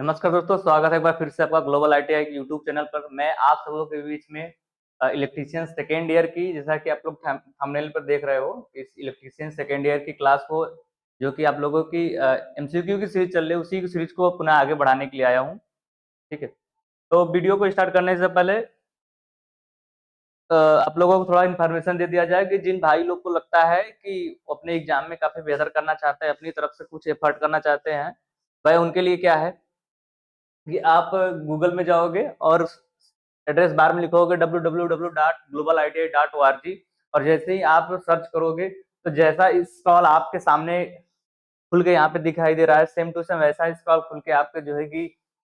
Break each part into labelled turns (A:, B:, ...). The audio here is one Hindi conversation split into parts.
A: नमस्कार दोस्तों, स्वागत है एक बार फिर से आपका ग्लोबल आईटीआई यूट्यूब चैनल पर। मैं आप सब लोगों के बीच में इलेक्ट्रीशियन सेकेंड ईयर की, जैसा कि आप लोग थंबनेल पर देख रहे हो, इस इलेक्ट्रीशियन सेकेंड ईयर की क्लास को, जो कि आप लोगों की एमसीक्यू की सीरीज चल रही है, उसी की सीरीज को पुनः आगे बढ़ाने के लिए आया हूँ। ठीक है, तो वीडियो को स्टार्ट करने से पहले आप लोगों को थोड़ा इन्फॉर्मेशन दे दिया जाए कि जिन भाई लोग को लगता है कि वो अपने एग्जाम में काफी बेहतर करना चाहते हैं, अपनी तरफ से कुछ एफर्ट करना चाहते हैं, भाई उनके लिए क्या है कि आप गूगल में जाओगे और एड्रेस बार में लिखोगे www.globaliti.org, और जैसे ही आप सर्च करोगे तो जैसा स्क्रॉल आपके सामने खुल के यहाँ पे दिखाई दे रहा है, सेम टू सेम वैसा ही स्क्रॉल खुल के आपके जो है कि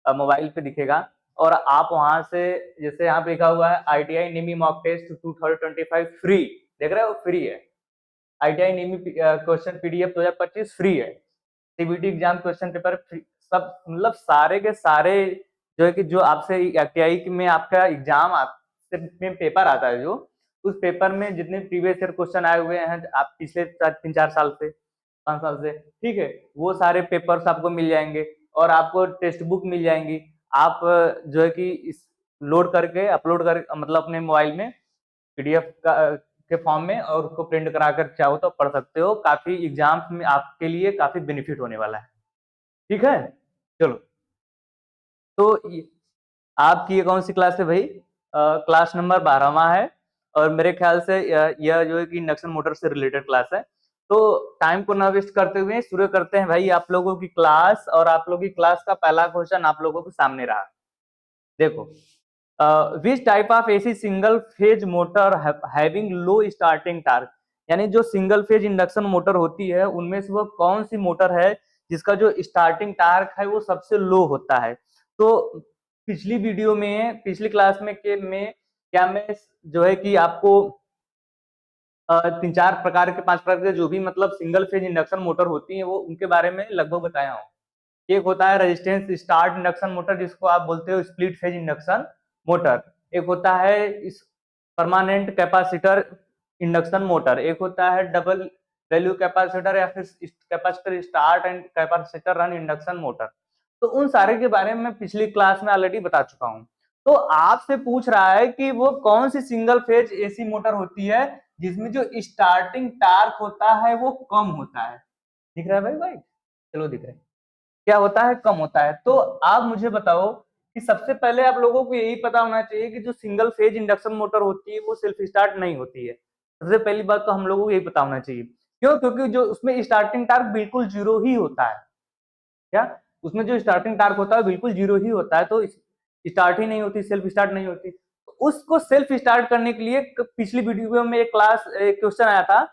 A: मोबाइल पे दिखेगा। और आप वहां से, जैसे यहाँ पे लिखा हुआ है ITI निमी मॉक टेस्ट 2025 फ्री, देख रहे हो, फ्री है। ITI निमी क्वेश्चन PDF 2025 फ्री है। सीबीटी एग्जाम क्वेश्चन पेपर सब, मतलब सारे के सारे जो है कि जो आपसे ITI में आपका एग्जाम आपसे में पेपर आता है, जो उस पेपर में जितने प्रीवियस ईयर क्वेश्चन आए हुए हैं आप पिछले 3-4 साल से, 5 साल से, ठीक है, वो सारे पेपर्स आपको मिल जाएंगे और आपको टेक्स्ट बुक मिल जाएंगी। आप जो है कि इस लोड करके अपलोड कर, मतलब अपने मोबाइल में PDF का के फॉर्म में, और उसको प्रिंट करा कर चाहो तो पढ़ सकते हो। काफी एग्जाम्स में आपके लिए काफी बेनिफिट होने वाला है। ठीक है, चलो। तो आपकी ये कौन सी क्लास है भाई? क्लास नंबर 12वां है, और मेरे ख्याल से यह जो है कि इंडक्शन मोटर से रिलेटेड क्लास है। तो टाइम को ना वेस्ट करते हुए शुरू करते हैं भाई आप लोगों की क्लास। और आप लोगों की क्लास का पहला क्वेश्चन आप लोगों के सामने रहा। देखो, which type of AC single phase motor having low starting torque, यानी जो सिंगल फेज इंडक्शन मोटर होती है उनमें से वो कौन सी मोटर है जिसका जो स्टार्टिंग टार्क है वो सबसे लो होता है? तो पिछली वीडियो में, पिछली क्लास में क्या मैं जो है कि आपको 3-4 प्रकार के, 5 प्रकार के जो भी मतलब सिंगल फेज इंडक्शन मोटर होती है वो उनके बारे में लगभग बताया हूँ। एक होता है रेजिस्टेंस स्टार्ट इंडक्शन मोटर, जिसको आप बोलते हो स्प्लिट फेज इंडक्शन मोटर। एक होता है इस परमानेंट कैपेसिटर इंडक्शन मोटर। एक होता है डबल वैल्यू कैपेसिटर या फिर capacitor start and capacitor run induction motor. तो उन सारे के बारे में पिछली क्लास में ऑलरेडी बता चुका हूं। तो आपसे पूछ रहा है कि वो कौन सी सिंगल फेज एसी मोटर होती है जिसमें जो स्टार्टिंग टार्क होता है वो कम होता है। दिख रहा है भाई? भाई चलो, दिख रहा है। क्या होता है? कम होता है। तो आप मुझे बताओ कि सबसे पहले आप लोगों को यही पता होना चाहिए कि जो सिंगल फेज इंडक्शन मोटर होती है वो सेल्फ स्टार्ट नहीं होती है। सबसे पहली बात तो हम लोगों को यही पता होना चाहिए। क्यों? क्योंकि जो उसमें स्टार्टिंग टार्क बिल्कुल जीरो ही होता है। क्या? उसमें जो स्टार्टिंग टार्क होता है बिल्कुल जीरो ही होता है, तो स्टार्ट ही नहीं होती, सेल्फ स्टार्ट नहीं होती। तो उसको सेल्फ स्टार्ट करने के लिए पिछली वीडियो में एक क्वेश्चन आया था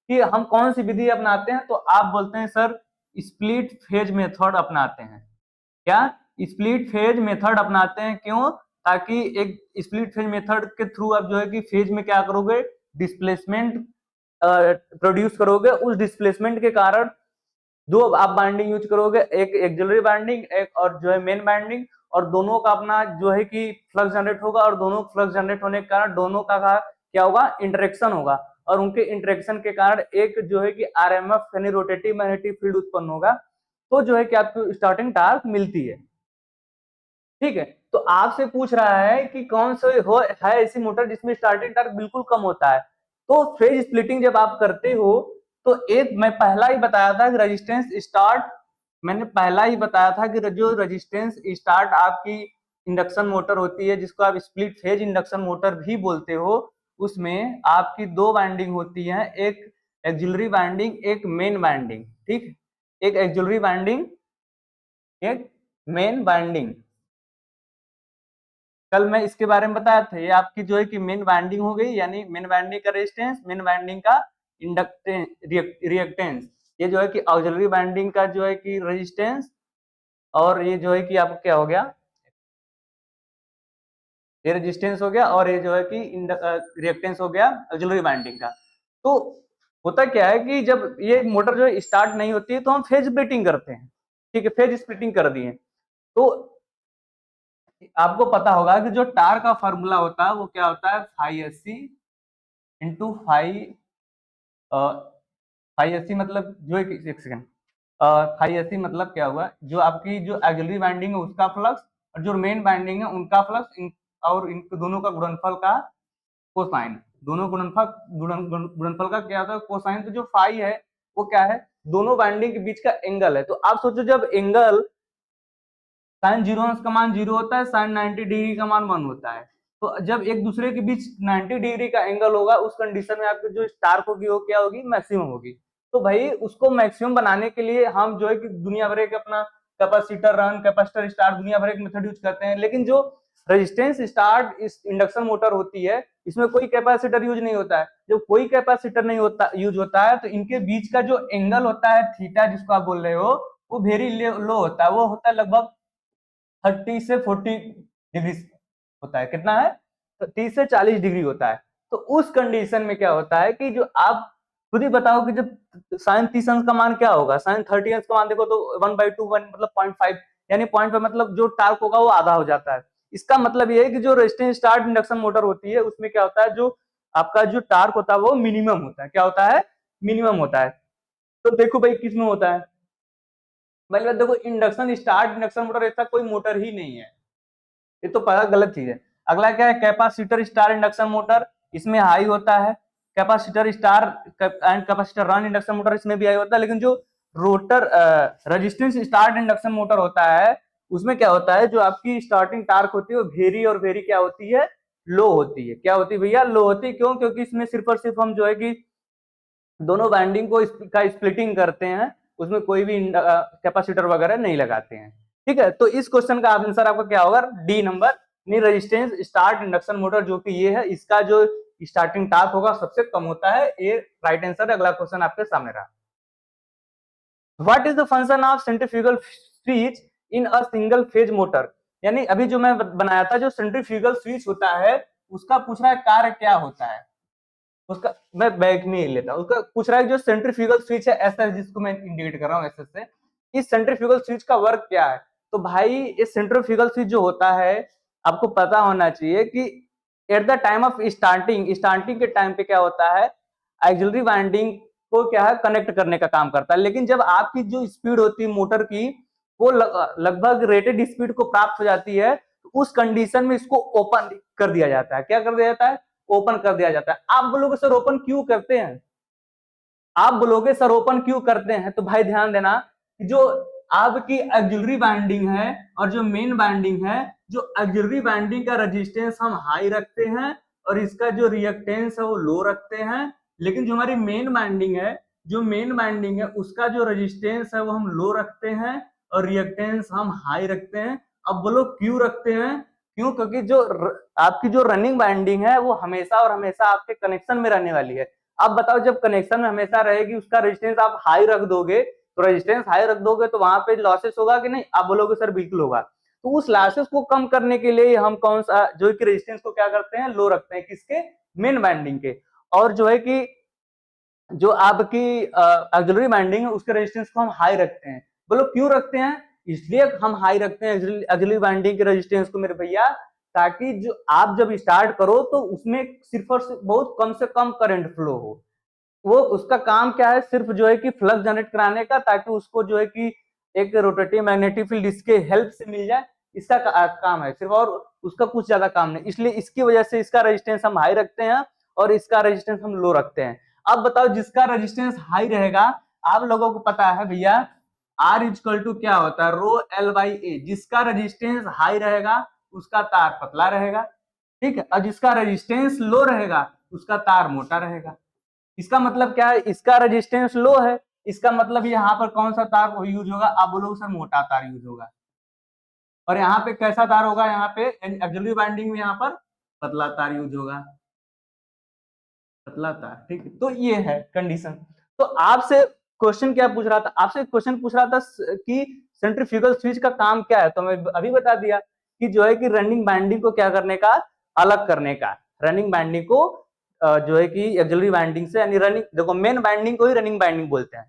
A: कि हम कौन सी विधि अपनाते हैं, तो आप बोलते हैं सर स्प्लिट फेज मेथड अपनाते हैं। क्या? स्प्लिट फेज मेथड अपनाते हैं। क्यों? ताकि एक स्प्लिट फेज मेथड के थ्रू आप जो है कि फेज में क्या करोगे, डिस्प्लेसमेंट प्रोड्यूस करोगे। उस डिस्प्लेसमेंट के कारण दो आप बाइंडिंग यूज करोगे, एक एक्सिलरी बाइंडिंग, एक और जो है मेन बाइंडिंग, और दोनों का अपना जो है कि फ्लक्स जनरेट होगा, और दोनों फ्लक्स जनरेट होने के कारण दोनों का क्या होगा, इंटरेक्शन होगा, और उनके इंटरेक्शन के कारण एक जो है कि RMF यानी रोटेटिव मैग्नेटिक फील्ड उत्पन्न होगा। तो जो है कि आपको स्टार्टिंग टार्क मिलती है। ठीक है, तो आपसे पूछ रहा है कि कौन सा है ऐसी मोटर जिसमें स्टार्टिंग टार्क बिल्कुल कम होता है। तो फेज स्प्लिटिंग जब आप करते हो तो एक मैं पहला ही बताया था कि रेजिस्टेंस स्टार्ट, मैंने पहला ही बताया था कि जो रेजिस्टेंस स्टार्ट आपकी इंडक्शन मोटर होती है, जिसको आप स्प्लिट फेज इंडक्शन मोटर भी बोलते हो, उसमें आपकी दो वाइंडिंग होती है, एक एक्सिलरी वाइंडिंग, एक मेन वाइंडिंग। ठीक, एक एक्सिलरी वाइंडिंग, एक मेन वाइंडिंग। कल मैं इसके बारे में बताया था। ये आपकी जो है कि मेन वाइंडिंग हो गई, यानी मेन वाइंडिंग का रेजिस्टेंस, मेन वाइंडिंग का इंडक्टेंस, रिएक्टेंस। ये जो है कि ऑक्सिलरी वाइंडिंग का जो है कि रेजिस्टेंस, और ये जो है कि आपको क्या हो गया, ये रेजिस्टेंस हो गया, और ये जो है कि रिएक्टेंस हो गया ऑक्सिलरी वाइंडिंग का। तो होता क्या है कि जब ये मोटर जो है स्टार्ट नहीं होती है तो हम फेज स्प्लिटिंग करते हैं। ठीक है, फेज स्प्लिटिंग कर दिए। तो आपको पता होगा कि जो टार का फॉर्मूला होता है वो क्या होता है, phi S C into phi, phi S C मतलब जो है, एक सेकंड, फाई एसी मतलब क्या हुआ, जो आपकी जो ऑक्सिलरी वाइंडिंग है उसका फ्लक्स और जो मेन वाइंडिंग है उनका फ्लक्स, और इन दोनों का गुणनफल का कोसाइन, दोनों गुणनफल का क्या होता है, कोसाइन। तो जो फाई है वो क्या है, दोनों वाइंडिंग के बीच का एंगल है। तो आप सोचो जब एंगल साइन 0 अंश का मान 0 होता है, साइन 90 डिग्री का मान 1 होता है। तो जब एक दूसरे के बीच 90 डिग्री का एंगल होगा उस कंडीशन में आपकी जो स्टार्क होगी वो क्या होगी, मैक्सिमम होगी। तो भाई उसको मैक्सिमम बनाने के लिए हम जो है कि दुनिया भर के अपना कैपेसिटर रन, कैपेसिटर स्टार्ट, दुनिया भर के मेथड यूज करते हैं। लेकिन जो रेजिस्टेंस स्टार्ट इस इंडक्शन मोटर होती है इसमें कोई कैपेसिटर यूज नहीं होता है। जब कोई कैपेसिटर नहीं होता यूज होता है तो इनके बीच का जो एंगल होता है थीटा जिसको आप बोल रहे हो, वो वेरी लो होता है। वो होता है लगभग 30 से 40 डिग्री होता है। कितना है, तो 30 से 40 डिग्री होता है। तो उस कंडीशन में क्या होता है कि जो आप खुद ही बताओ कि जब साइन 30 अंश का मान क्या होगा, साइन 30 अंश का मान देखो तो 1/2 मतलब 0.5, यानी 0.5 मतलब जो टार्क होगा वो आधा हो जाता है। इसका मतलब ये है कि जो रेजिस्टेंस स्टार्ट इंडक्शन मोटर होती है उसमें क्या होता है, जो आपका जो टार्क होता है वो मिनिमम होता है। क्या होता है, मिनिमम होता है। तो देखो भाई किसमें होता है, मतलब देखो इंडक्शन स्टार्ट इंडक्शन मोटर ऐसा कोई मोटर ही नहीं है, ये तो पता गलत चीज है। अगला क्या है, कैपेसिटर स्टार इंडक्शन मोटर, इसमें हाई होता है। Capacitor star and capacitor run induction motor, इसमें भी हाई होता है। लेकिन जो rotor resistance start induction motor होता है उसमें क्या होता है, जो आपकी स्टार्टिंग टार्क होती है वो वेरी और वेरी क्या होती है, लो होती है। क्या होती है भैया, लो होती है। क्यों, क्योंकि इसमें सिर्फ और सिर्फ हम जो है कि दोनों वाइंडिंग को का स्प्लिटिंग करते हैं, उसमें कोई भी कैपेसिटर वगैरह नहीं लगाते हैं। ठीक है, तो इस क्वेश्चन का आंसर आपका क्या होगा, D number, resistance start induction motor जो कि ये है, इसका जो स्टार्टिंग टार्क होगा सबसे कम होता है। ये राइट आंसर है। अगला क्वेश्चन आपके सामने रहा, what is the function of centrifugal switch in a single phase motor. यानी अभी जो मैं बनाया था, जो सेंट्रीफ्यूगल स्विच होता है उसका पूछ रहा है कार्य क्या होता है उसका। मैं बैक में ही लेता हूं, उसका पूछ रहा है जो सेंट्रीफ्यूगल स्विच है एसएस, जिसको मैं इंडिकेट कर रहा हूं एसएस से, इस सेंट्रीफ्यूगल स्विच का वर्क क्या है। तो भाई इस सेंट्रीफ्यूगल स्विच जो होता है आपको पता होना चाहिए कि at the time of starting, starting के टाइम पे क्या होता है, ऑक्सिलरी वाइंडिंग को क्या है, कनेक्ट करने का काम करता है। लेकिन जब आपकी जो स्पीड होती है मोटर की वो लगभग रेटेड स्पीड को प्राप्त हो जाती है, तो उस कंडीशन में इसको ओपन कर दिया जाता है। क्या कर दिया जाता है, ओपन कर दिया जाता है। आप बोलोगे सर ओपन क्यों करते हैं, आप बोलोगे सर ओपन क्यों करते हैं, तो भाई ध्यान देना कि जो आपकी ऑक्सिलरी वाइंडिंग है और जो मेन वाइंडिंग है, जो ऑक्सिलरी वाइंडिंग का रेजिस्टेंस हम हाई रखते हैं और इसका जो रिएक्टेंस है वो लो रखते हैं। लेकिन जो हमारी मेन वाइंडिंग है, जो मेन वाइंडिंग है उसका जो रेजिस्टेंस है वो हम लो रखते हैं और रिएक्टेंस हम हाई रखते हैं। अब बोलो क्यों रखते हैं, क्यों, क्योंकि जो आपकी जो रनिंग वाइंडिंग है वो हमेशा और हमेशा आपके कनेक्शन में रहने वाली है। अब बताओ जब कनेक्शन में हमेशा रहेगी उसका रेजिस्टेंस आप हाई रख दोगे, तो रेजिस्टेंस हाई रख दोगे तो वहां पे लॉसेस होगा कि नहीं, आप बोलोगे सर बिल्कुल होगा। तो उस लॉसेस को कम करने के लिए हम कौन सा जो कि रेजिस्टेंस को क्या करते हैं, लो रखते हैं, किसके, मेन वाइंडिंग के। और जो है कि जो आपकी ऑक्सिलरी वाइंडिंग है उसके रेजिस्टेंस को हम हाई रखते हैं। बोलो क्यों रखते हैं, इसलिए हम हाई रखते हैं ऑक्सिलरी वाइंडिंग के रेजिस्टेंस को मेरे भैया, ताकि जो आप जब स्टार्ट करो तो उसमें सिर्फ और सिर्फ बहुत कम से कम करंट फ्लो हो। वो उसका काम क्या है, सिर्फ जो है कि फ्लक्स जनरेट कराने का, ताकि उसको जो है कि एक रोटेटिव मैग्नेटिक फील्ड इसके हेल्प से मिल जाए, इसका काम है सिर्फ, और उसका कुछ ज्यादा काम नहीं। इसलिए इसकी वजह से इसका रेजिस्टेंस हम हाई रखते हैं और इसका रेजिस्टेंस हम लो रखते हैं। अब बताओ जिसका रेजिस्टेंस हाई रहेगा, आप लोगों को पता है भैया आर इक्वल टू क्या होता है, रो एल बाई ए। जिसका रेजिस्टेंस हाई रहेगा उसका तार पतला रहेगा, ठीक है, और जिसका रेजिस्टेंस लो रहेगा उसका तार मोटा रहेगा। इसका मतलब क्या है, इसका रेजिस्टेंस लो है, इसका मतलब यहाँ पर कौन सा तार यूज होगा, आप बोलोगे सर मोटा तार यूज होगा। और यहाँ पे कैसा तार होगा, यहाँ पे ऑक्सिलरी वाइंडिंग में यहाँ पर पतला तार यूज होगा, पतला तार, ठीक है। तो ये है कंडीशन। तो आपसे क्वेश्चन क्या पूछ रहा था, आपसे क्वेश्चन पूछ रहा था कि सेंट्रीफ्यूगल स्विच का काम क्या है, तो मैं अभी बता दिया कि जो है कि रनिंग बाइंडिंग को क्या करने का, अलग करने का। रनिंग बाइंडिंग को जो है कि ऑक्सिलरी बाइंडिंग से, यानी रनिंग, देखो मेन बाइंडिंग को ही रनिंग बाइंडिंग बोलते हैं,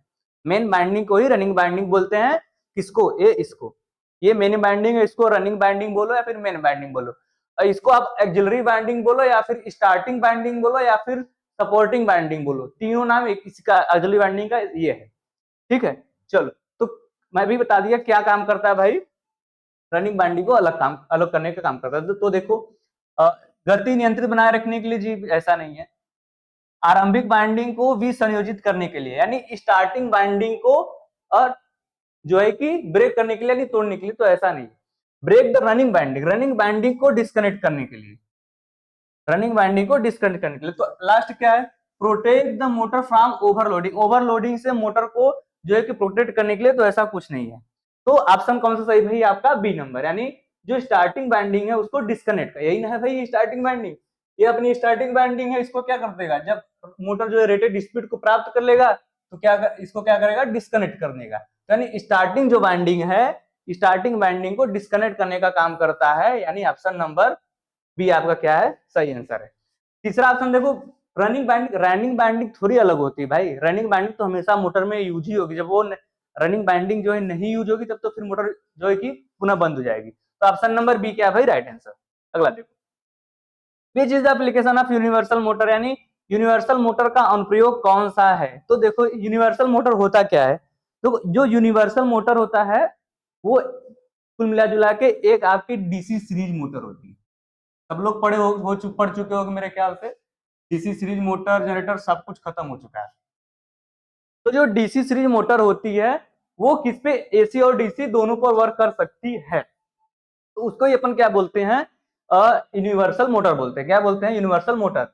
A: मेन बाइंडिंग को ही रनिंग बाइंडिंग बोलते हैं। किसको, ये इसको, ये मेन बाइंडिंग है, इसको रनिंग बाइंडिंग बोलो या फिर मेन बाइंडिंग बोलो। इसको आप ऑक्सिलरी बाइंडिंग बोलो या फिर स्टार्टिंग बाइंडिंग बोलो या फिर सपोर्टिंग बाइंडिंग बोलो, तीनों नाम एक इसका ऑक्सिलरी बाइंडिंग का ये है, ठीक है। चलो, तो मैं भी बता दिया क्या काम करता है भाई, रनिंग बाइंडिंग को अलग करने का काम करता है। तो देखो गति नियंत्रित बनाए रखने के लिए जी ऐसा नहीं है, आरंभिक बाइंडिंग को भी संयोजित करने के लिए, यानी स्टार्टिंग बाइंडिंग को जो है कि ब्रेक करने के लिए, यानी तोड़ने के लिए, तो ऐसा नहीं। Break the running binding, running binding को डिस्कनेक्ट करने के लिए, रनिंग बाइंडिंग को डिस्कनेक्ट करने के लिए। तो लास्ट क्या है, protect the motor from overloading, overloading से मोटर को जो है कि प्रोटेक्ट करने के लिए, तो ऐसा कुछ नहीं है। तो ऑप्शन कौन सा सही भाई आपका, बी नंबर, यानी जो स्टार्टिंग बाइंडिंग है उसको डिस्कनेक्ट कर, यही ना है भाई स्टार्टिंग बाइंडिंग, ये अपनी स्टार्टिंग बाइंडिंग है, इसको क्या कर देगा, जब मोटर जो है रेटेड स्पीड को प्राप्त कर लेगा तो इसको क्या करेगा, डिस्कनेक्ट कर देगा। यानी स्टार्टिंग जो बाइंडिंग है, स्टार्टिंग बाइंडिंग को डिस्कनेक्ट करने का काम करता है, यानी ऑप्शन नंबर बी आपका क्या है, सही आंसर है। तीसरा ऑप्शन देखो, रनिंग बाइंडिंग थोड़ी अलग होती है भाई, रनिंग बाइंडिंग तो हमेशा मोटर में यूज ही होगी, जब वो रनिंग बाइंडिंग जो है नहीं यूज होगी तब तो फिर मोटर जो है कि पुनः बंद हो जाएगी। तो ऑप्शन नंबर बी क्या है भाई, राइट आंसर। अगला देखो, which is the application of universal motor, यानी यूनिवर्सल मोटर का अनुप्रयोग कौन सा है। तो देखो यूनिवर्सल मोटर होता क्या है, तो जो यूनिवर्सल मोटर होता है वो कुल मिला जुला के एक आपकी डीसी सीरीज मोटर होती है। सब लोग पढ़ चुके हो मेरे ख्याल से, डीसी सीरीज मोटर जनरेटर सब कुछ खत्म हो चुका है। तो जो डीसी सीरीज मोटर होती है वो किस पे, एसी और डीसी दोनों पर वर्क कर सकती है, तो उसको ही अपन क्या बोलते हैं, यूनिवर्सल मोटर बोलते हैं। क्या बोलते हैं, यूनिवर्सल मोटर।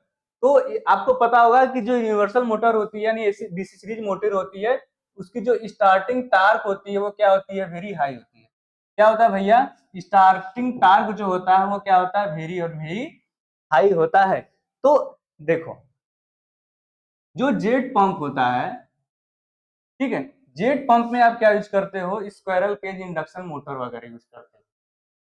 A: तो आपको पता होगा कि जो यूनिवर्सल मोटर होती है यानी डीसी सीरीज मोटर होती है, उसकी जो स्टार्टिंग टार्क होती है वो क्या होती है, वेरी हाई होती है। क्या होता है भैया, स्टार्टिंग टार्क जो होता है वो क्या होता है, वेरी और वेरी हाई होता है। तो देखो जो जेट पंप होता है, ठीक है, जेट पंप में आप क्या यूज करते हो, स्क्वायरल केज इंडक्शन मोटर वगैरह यूज करते हो,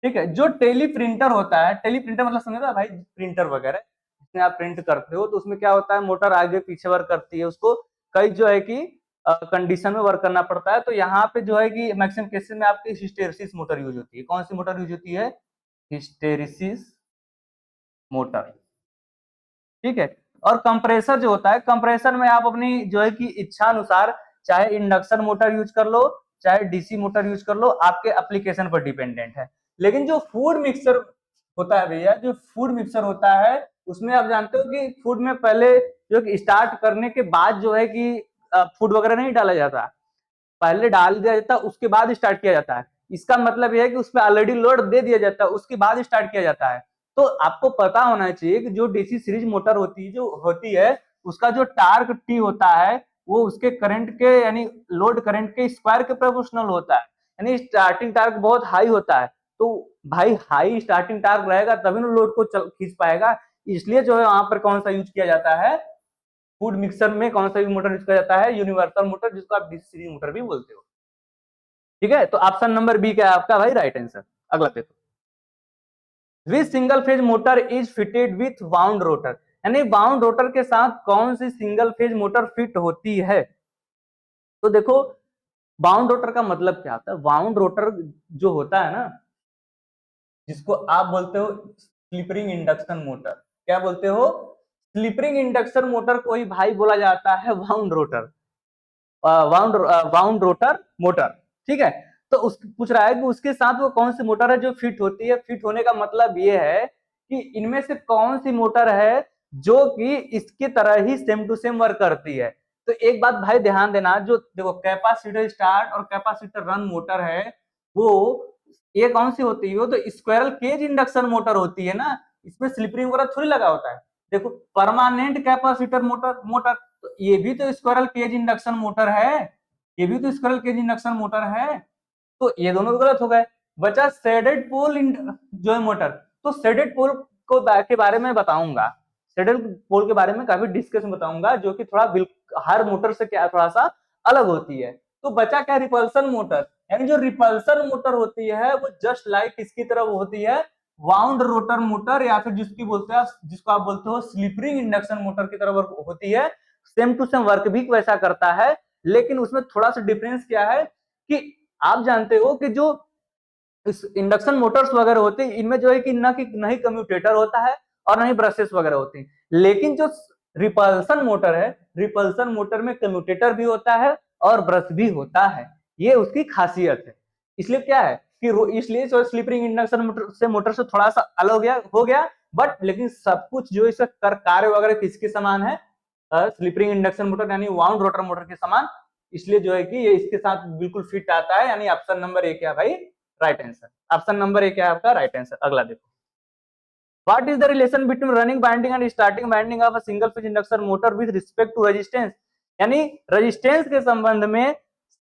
A: ठीक है। जो टेली प्रिंटर होता है, टेली प्रिंटर मतलब समझ रहे हो भाई, प्रिंटर वगैरह जिसमें आप प्रिंट करते हो, तो उसमें क्या होता है, मोटर आगे पीछे वर्क करती है, उसको कई जो है कि कंडीशन में वर्क करना पड़ता है। तो यहाँ पे जो है कि मैक्सिमम केसेस में आपकी हिस्टेरिसिस मोटर यूज होती है। कौन सी मोटर यूज होती है, हिस्टेरिसिस मोटर, ठीक है। और कंप्रेसर जो होता है, कंप्रेसर में आप अपनी जो है कि इच्छा अनुसार चाहे इंडक्शन मोटर यूज कर लो, चाहे डीसी मोटर यूज कर लो, आपके एप्लीकेशन पर डिपेंडेंट है। लेकिन जो फूड मिक्सर होता है भैया, जो फूड मिक्सर होता है उसमें आप जानते हो कि फूड में पहले जो कि स्टार्ट करने के बाद जो है कि फूड वगैरह नहीं डाला जाता, पहले डाल दिया जाता है उसके बाद स्टार्ट किया जाता है। इसका मतलब यह है कि उसमें ऑलरेडी लोड दे दिया जाता है, उसके बाद स्टार्ट किया जाता है। तो आपको पता होना चाहिए कि जो डीसी सीरीज मोटर होती है उसका जो टार्क टी होता है वो उसके करंट के यानी लोड करंट के स्क्वायर के प्रोपोर्शनल होता है, यानी स्टार्टिंग टार्क बहुत हाई होता है। तो भाई हाई स्टार्टिंग टार्क रहेगा तभी ना लोड को खींच पाएगा, इसलिए जो है वहां पर कौन सा यूज किया जाता है, फूड मिक्सर में कौन सा मोटर यूज किया जाता है, यूनिवर्सल मोटर, जिसको आप डीसी सीरीज मोटर भी बोलते हो, ठीक है। तो ऑप्शन नंबर बी क्या है आपका भाई, राइट आंसर। अगला देखो, which single phase motor is fitted with wound rotor, यानी वाउंड रोटर के साथ कौन सी सिंगल फेज मोटर फिट होती है। तो देखो वाउंड रोटर का मतलब क्या होता है, वाउंड रोटर जो होता है ना, जिसको आप बोलते हो स्लिपरिंग इंडक्शन मोटर, क्या बोलते हो, स्लिपरिंग इंडक्शन मोटर को ही भाई बोला जाता है wound rotor, wound rotor motor, ठीक है। तो उस पूछ रहा है कि उसके साथ वो कौन सी मोटर है जो फिट होती है। फिट होने का मतलब ये है कि इनमें से कौन सी मोटर है जो कि इसकी तरह ही सेम टू सेम वर्क करती है। तो एक बात भाई ध्यान देना, जो देखो कैपेसिटर स्टार्ट और कैपेसिटर रन मोटर है, वो ये कौन सी होती है, वो तो स्क्वायरल केज इंडक्शन मोटर होती है ना, इसमें स्लिपरिंग वगैरह थोड़ी लगा होता है। देखो परमानेंट कैपेसिटर मोटर मोटर तो ये भी तो स्क्वायरल केज इंडक्शन मोटर है, ये भी तो स्क्वायरल केज इंडक्शन मोटर है। तो ये दोनों तो गलत हो गए, बचा शेडेड पोल जो है मोटर। तो शेडेड पोल को के बारे में बताऊंगा, शेडेड पोल के बारे में काफी डिस्कशन बताऊंगा, जो कि थोड़ा हर मोटर से क्या थोड़ा सा अलग होती है। तो बचा क्या, रिपल्सन मोटर, यानी जो रिपल्सन मोटर होती है वो जस्ट लाइक इसकी तरह होती है वाउंड रोटर मोटर, या फिर जिसको आप बोलते हो स्लिपरिंग इंडक्शन मोटर की तरह वर्क होती है। सेम टू सेम वर्क भी वैसा करता है, लेकिन उसमें थोड़ा सा डिफरेंस क्या है कि आप जानते हो कि जो इस इंडक्शन मोटर्स वगैरह होते हैं इनमें जो है कि न ही कम्यूटेटर होता है और न ही ब्रशेस वगैरह होते हैं, लेकिन जो रिपल्सन मोटर है, रिपल्सन मोटर में कम्यूटेटर भी होता है और ब्रश भी होता है। ये उसकी खासियत है। इसलिए क्या है कि इसलिए जो स्लिप रिंग इंडक्शन मोटर से थोड़ा सा अलग हो गया, बट लेकिन सब कुछ जो इसका कार्य वगैरह किसके समान है, स्लिप रिंग इंडक्शन मोटर यानी वाउंड रोटर मोटर के समान। इसलिए जो है कि ये इसके साथ बिल्कुल फिट आता है, यानी ऑप्शन नंबर ए क्या भाई, right answer. Option number A क्या है आपका राइट आंसर। अगला देखो, what is the relation between running winding and starting winding of a single phase induction motor with respect to resistance, यानी रेजिस्टेंस के संबंध में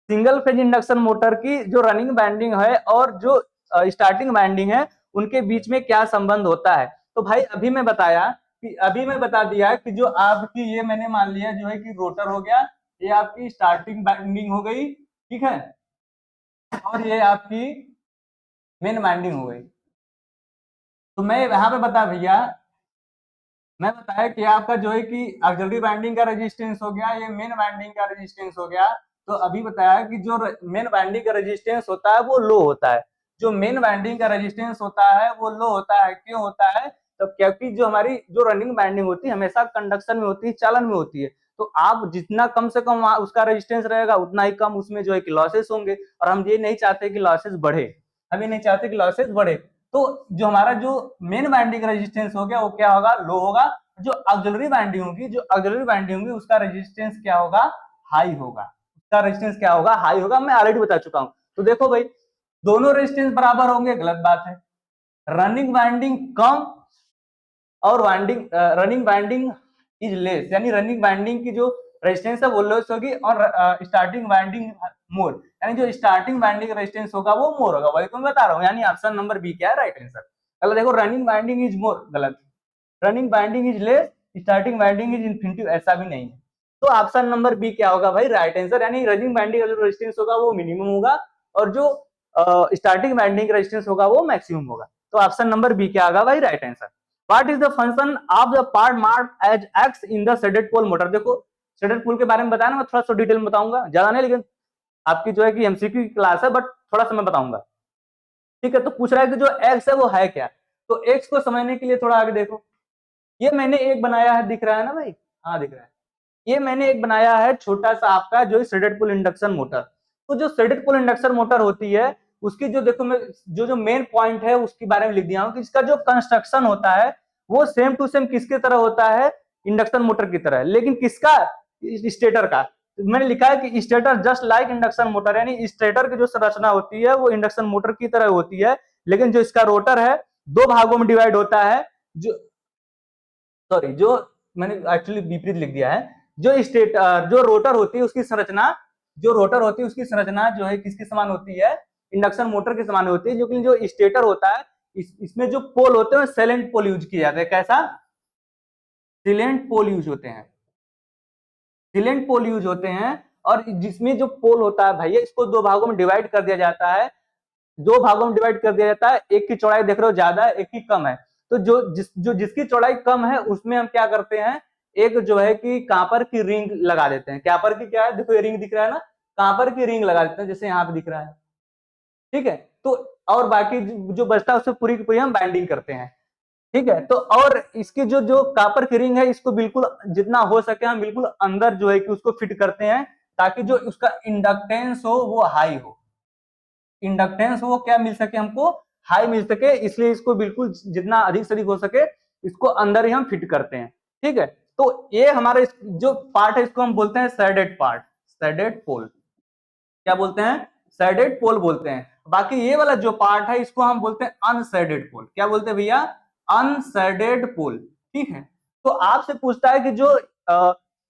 A: सिंगल फेज इंडक्शन मोटर की जो रनिंग वाइंडिंग है और जो स्टार्टिंग वाइंडिंग है उनके बीच में क्या संबंध होता है। तो भाई अभी मैं बता दिया कि जो आपकी ये मैंने मान लिया जो है कि रोटर हो गया, ये आपकी स्टार्टिंग वाइंडिंग हो गई, ठीक है, और ये आपकी मेन वाइंडिंग हो गई। तो मैं यहाँ पे बता भैया, मैं बताया कि आपका जो है कि ऑक्सिलरी वाइंडिंग का रेजिस्टेंस हो गया, ये मेन वाइंडिंग का रेजिस्टेंस हो गया। तो अभी बताया कि जो मेन वाइंडिंग का रेजिस्टेंस होता है वो लो होता है, जो मेन वाइंडिंग का रेजिस्टेंस होता है वो लो होता है। क्यों होता है? तो क्योंकि जो हमारी जो रनिंग वाइंडिंग होती है हमेशा कंडक्शन में होती है, चालन में होती है। तो आप जितना कम से कम उसका रेजिस्टेंस रहेगा उतना ही कम उसमें जो है कि लॉसेस होंगे, और हम ये नहीं चाहते कि लॉसेस बढ़े, हम ये नहीं चाहते कि लॉसेस बढ़े। तो जो हमारा जो मेन वाइंडिंग रेजिस्टेंस हो गया वो क्या होगा, लो होगा। जो ऑक्सिलरी वाइंडिंग होगी उसका रेजिस्टेंस क्या होगा, हाई होगा। उसका रेजिस्टेंस क्या होगा, हाई होगा। मैं ऑलरेडी बता चुका हूं। तो देखो भाई, दोनों रेजिस्टेंस बराबर होंगे, गलत बात है। रनिंग वाइंडिंग कम और रनिंग वाइंडिंग इज लेस, यानी रनिंग वाइंडिंग की जो रेजिस्टेंस है वो लेस होगी और स्टार्टिंग वाइंडिंग मोर, यानी जो स्टार्टिंग वाइंडिंग रेजिस्टेंस होगा वो मोर होगा। वही तो मैं बता रहा हूँ, यानी ऑप्शन नंबर बी क्या है राइट आंसर। अगर देखो रनिंग वाइंडिंग इज मोर, गलत। Running winding is less, starting winding is infinitive, ऐसा भी नहीं है। तो ऑप्शन नंबर बी क्या होगा भाई, राइट आंसर। यानी रनिंग वाइंडिंग का जो रेजिस्टेंस होगा वो मिनिमम होगा और जो स्टार्टिंग वाइंडिंग का रेजिस्टेंस होगा वो मैक्सिमम होगा। तो ऑप्शन नंबर बी क्या होगा भाई, right answer. What is the function of the part marked as X in the shaded pole motor. देखो शेडेड पोल के बारे में बताया ना, मैं थोड़ा सा डिटेल में बताऊंगा, ज्यादा नहीं, लेकिन आपकी जो है कि एमसीक्यू की क्लास है, बट थोड़ा सा मैं बताऊंगा, ठीक है। तो पूछ रहा है कि जो एक्स है वो है क्या। तो एक्स को समझने के लिए थोड़ा आगे देखो, ये मैंने एक बनाया है, दिख रहा है ना भाई, हाँ दिख रहा है। ये मैंने एक बनाया है छोटा सा आपका जो थ्रेडेड पुल इंडक्शन मोटर। तो जो थ्रेडेड पुल इंडक्शन मोटर होती है उसकी जो देखो मैं जो मेन पॉइंट है उसके बारे में लिख दिया हूं कि इसका जो कंस्ट्रक्शन होता है वो सेम टू सेम किसके तरह होता है, इंडक्शन मोटर की तरह। लेकिन किसका, स्टेटर का। मैंने लिखा है कि stator just like induction motor, यानी स्टेटर की जो संरचना होती है वो इंडक्शन मोटर की तरह होती है। लेकिन जो इसका रोटर है दो भागों में डिवाइड होता है। जो सॉरी जो मैंने एक्चुअली विपरीत लिख दिया है। जो रोटर होती है उसकी संरचना, जो है किसके समान होती है, इंडक्शन मोटर के समान होती है। जो स्टेटर होता है इसमें जो पोल होते हैं साइलेंट पोल यूज किए जाते हैं। कैसा, साइलेंट पोल यूज होते हैं, साइलेंट पोल यूज होते हैं। और जिसमें जो पोल होता है भैया इसको दो भागों में डिवाइड कर दिया जाता है, दो भागों में डिवाइड कर दिया जाता है। एक की चौड़ाई देख रहे हो ज्यादा है, एक की कम है। तो जिसकी चौड़ाई कम है उसमें हम क्या करते हैं, एक जो है कि कांपर की रिंग लगा देते हैं। कांपर की क्या है, देखो ये रिंग दिख रहा है ना, कांपर की रिंग लगा देते हैं जैसे यहाँ पे दिख रहा है, ठीक है। तो और बाकी जो बचता है उससे पूरी की पूरी हम बाइंडिंग करते हैं, ठीक है। तो और इसकी जो जो कापर की रिंग है इसको बिल्कुल जितना हो सके हम बिल्कुल अंदर जो है कि उसको फिट करते हैं, ताकि जो उसका इंडक्टेंस हो वो हाई हो, इंडक्टेंस वो क्या मिल सके हमको, हाई मिल सके। इसलिए इसको बिल्कुल जितना अधिक से अधिक हो सके इसको अंदर ही हम फिट करते हैं, ठीक है। तो ये हमारा जो पार्ट है इसको हम बोलते हैं सैडेड पार्ट, सैडेड पोल। क्या बोलते हैं, सैडेड पोल बोलते हैं। बाकी ये वाला जो पार्ट है इसको हम बोलते हैं अनसैडेड पोल। क्या बोलते हैं भैया, अनसैडेड पोल, ठीक है। तो आपसे पूछता है कि जो